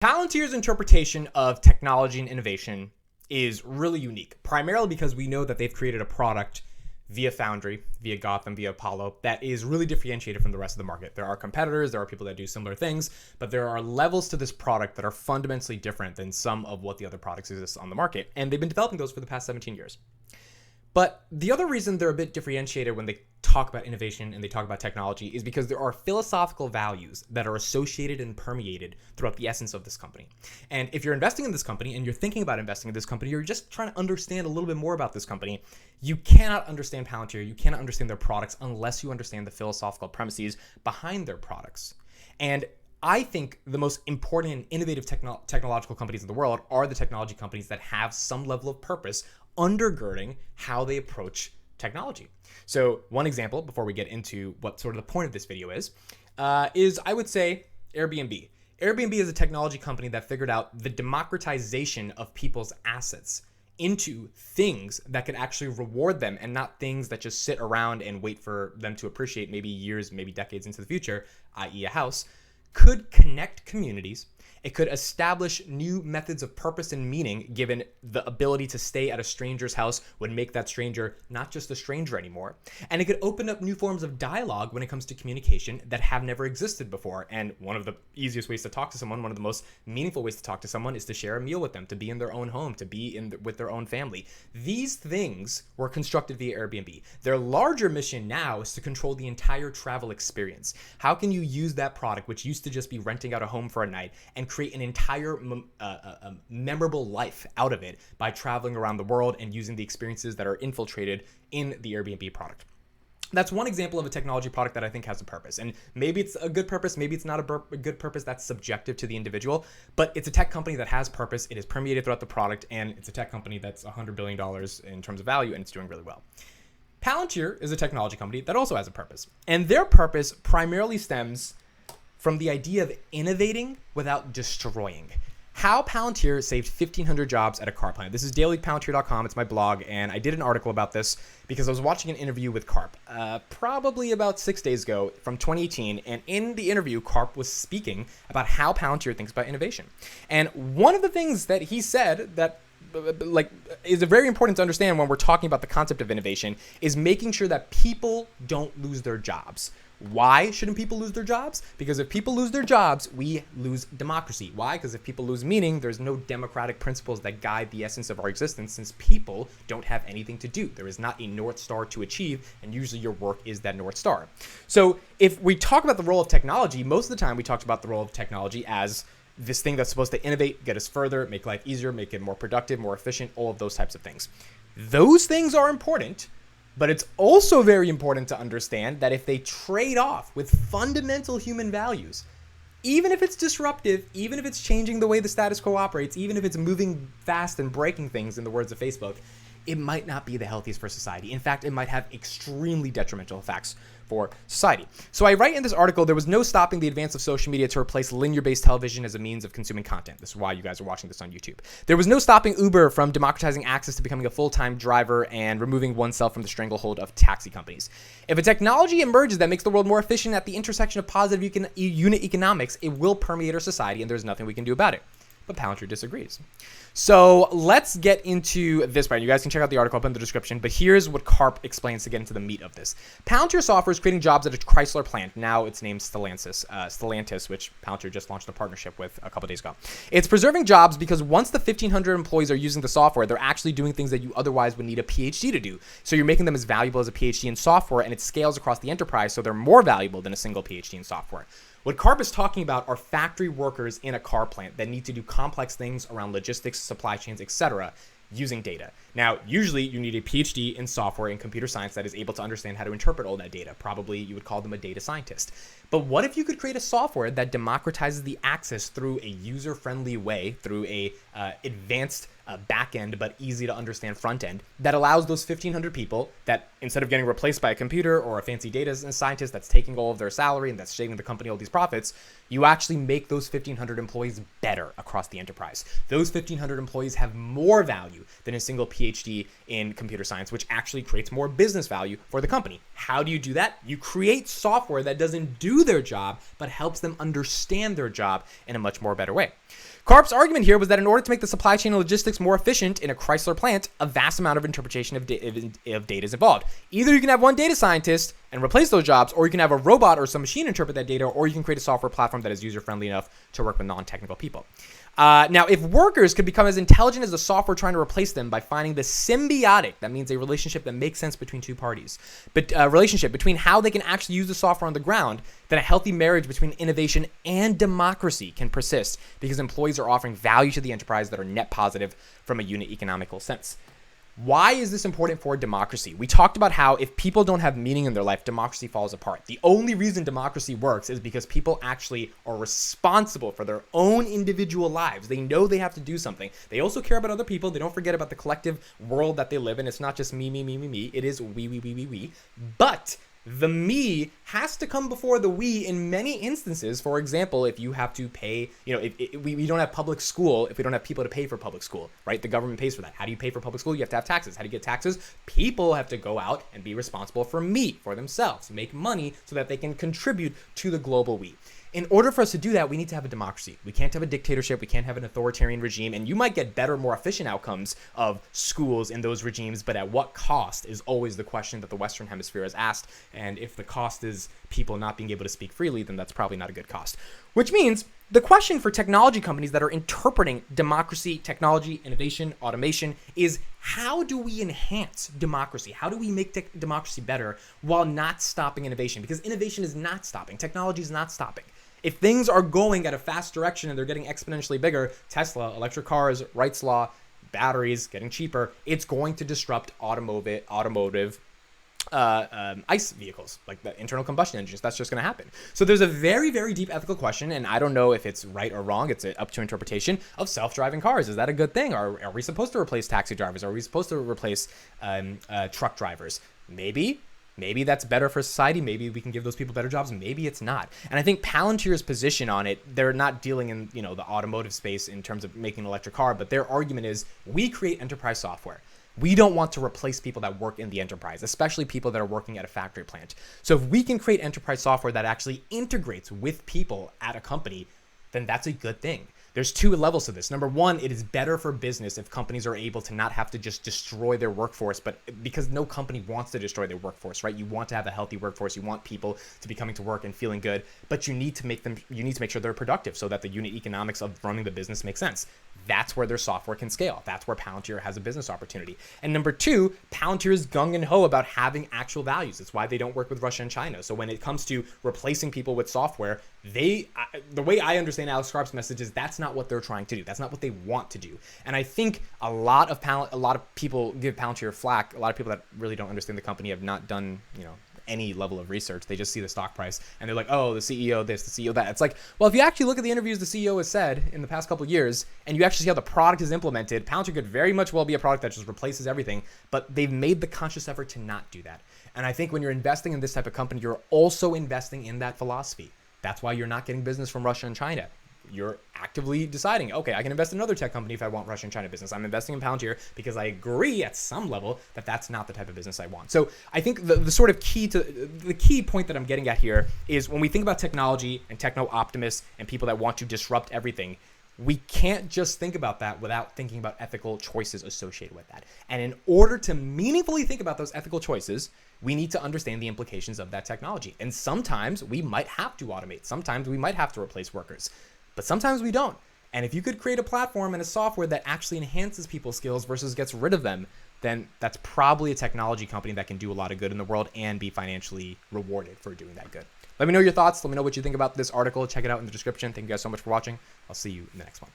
Palantir's interpretation of technology and innovation is really unique, primarily because we know that they've created a product via Foundry, via Gotham, via Apollo, that is really differentiated from the rest of the market. There are competitors, there are people that do similar things, but there are levels to this product that are fundamentally different than some of what the other products exist on the market, and they've been developing those for the past 17 years. But the other reason they're a bit differentiated when they talk about innovation and they talk about technology is because there are philosophical values that are associated and permeated throughout the essence of this company. And if you're investing in this company and you're thinking about investing in this company, you're just trying to understand a little bit more about this company, you cannot understand Palantir, you cannot understand their products unless you understand the philosophical premises behind their products. And I think the most important and innovative technological companies in the world are the technology companies that have some level of purpose undergirding how they approach technology. So one example, before we get into what sort of the point of this video is I would say Airbnb. Airbnb is a technology company that figured out the democratization of people's assets into things that could actually reward them and not things that just sit around and wait for them to appreciate maybe years, maybe decades into the future, i.e. a house, could connect communities. It could establish new methods of purpose and meaning, given the ability to stay at a stranger's house would make that stranger not just a stranger anymore. And it could open up new forms of dialogue when it comes to communication that have never existed before. And one of the easiest ways to talk to someone, one of the most meaningful ways to talk to someone is to share a meal with them, to be in their own home, to be with their own family. These things were constructed via Airbnb. Their larger mission now is to control the entire travel experience. How can you use that product, which used to just be renting out a home for a night, and create an entire memorable life out of it by traveling around the world and using the experiences that are infiltrated in the Airbnb product? That's one example of a technology product that I think has a purpose. And maybe it's a good purpose, maybe it's not a good purpose. That's subjective to the individual, but it's a tech company that has purpose. It is permeated throughout the product, and it's a tech company that's $100 billion in terms of value, and it's doing really well. Palantir is a technology company that also has a purpose, and their purpose primarily stems from the idea of innovating without destroying. How Palantir saved 1,500 jobs at a car plant. This is dailypalantir.com. It's my blog, and I did an article about this because I was watching an interview with Karp probably about 6 days ago from 2018, and in the interview, Karp was speaking about how Palantir thinks about innovation. And one of the things that he said that is very important to understand when we're talking about the concept of innovation is making sure that people don't lose their jobs. Why shouldn't people lose their jobs? Because if people lose their jobs, we lose democracy. Why? Because if people lose meaning, there's no democratic principles that guide the essence of our existence, since people don't have anything to do. There is not a North Star to achieve, and usually your work is that North Star. So if we talk about the role of technology, most of the time we talked about the role of technology as this thing that's supposed to innovate, get us further, make life easier, make it more productive, more efficient, all of those types of things. Those things are important. But it's also very important to understand that if they trade off with fundamental human values, even if it's disruptive, even if it's changing the way the status quo operates, even if it's moving fast and breaking things, in the words of Facebook, it might not be the healthiest for society. In fact, it might have extremely detrimental effects for society. So I write in this article, there was no stopping the advance of social media to replace linear-based television as a means of consuming content. This is why you guys are watching this on YouTube. There was no stopping Uber from democratizing access to becoming a full-time driver and removing oneself from the stranglehold of taxi companies. If a technology emerges that makes the world more efficient at the intersection of positive unit economics, it will permeate our society, and there's nothing we can do about it. But Palantir disagrees. So let's get into this part. You guys can check out the article up in the description, but here's what Karp explains to get into the meat of this. Palantir software is creating jobs at a Chrysler plant. Now it's named Stellantis, which Palantir just launched a partnership with a couple days ago. It's preserving jobs because once the 1,500 employees are using the software, they're actually doing things that you otherwise would need a PhD to do. So you're making them as valuable as a PhD in software, and it scales across the enterprise, so they're more valuable than a single PhD in software. What Karp is talking about are factory workers in a car plant that need to do complex things around logistics, supply chains, etc., using data. Now, usually you need a PhD in software and computer science that is able to understand how to interpret all that data. Probably you would call them a data scientist. But what if you could create a software that democratizes the access through a user-friendly way, through a advanced back-end but easy to understand front-end that allows those 1,500 people that, instead of getting replaced by a computer or a fancy data scientist that's taking all of their salary and that's saving the company all these profits, you actually make those 1,500 employees better across the enterprise. Those 1,500 employees have more value than a single PhD in computer science, which actually creates more business value for the company. How do you do that? You create software that doesn't do their job, but helps them understand their job in a much more better way. Karp's argument here was that in order to make the supply chain and logistics more efficient in a Chrysler plant, a vast amount of interpretation of data is involved. Either you can have one data scientist and replace those jobs, or you can have a robot or some machine interpret that data, or you can create a software platform that is user-friendly enough to work with non-technical people. Now, if workers could become as intelligent as the software trying to replace them by finding the symbiotic, that means a relationship that makes sense between two parties, but a relationship between how they can actually use the software on the ground, then a healthy marriage between innovation and democracy can persist because employees are offering value to the enterprise that are net positive from a unit economical sense. Why is this important for democracy? We talked about how if people don't have meaning in their life, democracy falls apart. The only reason democracy works is because people actually are responsible for their own individual lives. They know they have to do something. They also care about other people. They don't forget about the collective world that they live in. It's not just me, me, me, me, me. It is we. But the me has to come before the we in many instances. For example, if you have to pay, we don't have public school if we don't have people to pay for public school, right? The government pays for that. How do you pay for public school? You have to have taxes. How do you get taxes? People have to go out and be responsible for themselves, make money so that they can contribute to the global we. In order for us to do that, we need to have a democracy. We can't have a dictatorship. We can't have an authoritarian regime. And you might get better, more efficient outcomes of schools in those regimes, but at what cost is always the question that the Western Hemisphere has asked. And if the cost is people not being able to speak freely, then that's probably not a good cost. Which means the question for technology companies that are interpreting democracy, technology, innovation, automation is how do we enhance democracy? How do we make democracy better while not stopping innovation? Because innovation is not stopping. Technology is not stopping. If things are going at a fast direction and they're getting exponentially bigger, Tesla, electric cars, Wright's Law, batteries getting cheaper, it's going to disrupt automotive ICE vehicles, like the internal combustion engines. That's just going to happen. So there's a very, very deep ethical question, and I don't know if it's right or wrong. It's up to interpretation of self-driving cars. Is that a good thing? Are we supposed to replace taxi drivers? Are we supposed to replace truck drivers? Maybe that's better for society. Maybe we can give those people better jobs. Maybe it's not. And I think Palantir's position on it, they're not dealing in the automotive space in terms of making an electric car, but their argument is we create enterprise software. We don't want to replace people that work in the enterprise, especially people that are working at a factory plant. So if we can create enterprise software that actually integrates with people at a company, then that's a good thing. There's two levels to this. Number one, it is better for business if companies are able to not have to just destroy their workforce, but because no company wants to destroy their workforce, right? You want to have a healthy workforce. You want people to be coming to work and feeling good, but you need to make sure they're productive so that the unit economics of running the business makes sense. That's where their software can scale. That's where Palantir has a business opportunity. And number two, Palantir is gung and ho about having actual values. It's why they don't work with Russia and China. So when it comes to replacing people with software, the way I understand Alex Karp's message is that's not what they're trying to do. That's not what they want to do. And I think a lot of people give Palantir flack. A lot of people that really don't understand the company have not done, any level of research. They just see the stock price and they're like, oh, the CEO this, the CEO that. It's like, well, if you actually look at the interviews the CEO has said in the past couple of years and you actually see how the product is implemented, Palantir could very much well be a product that just replaces everything, but they've made the conscious effort to not do that. And I think when you're investing in this type of company, you're also investing in that philosophy. That's why you're not getting business from Russia and China. You're actively deciding, okay, I can invest in another tech company if I want Russia and China business. I'm investing in Palantir because I agree at some level that that's not the type of business I want. So I think the sort of key point that I'm getting at here is when we think about technology and techno-optimists and people that want to disrupt everything, we can't just think about that without thinking about ethical choices associated with that. And in order to meaningfully think about those ethical choices, we need to understand the implications of that technology. And sometimes we might have to automate. Sometimes we might have to replace workers. But sometimes we don't. And if you could create a platform and a software that actually enhances people's skills versus gets rid of them, then that's probably a technology company that can do a lot of good in the world and be financially rewarded for doing that good. Let me know your thoughts. Let me know what you think about this article. Check it out in the description. Thank you guys so much for watching. I'll see you in the next one.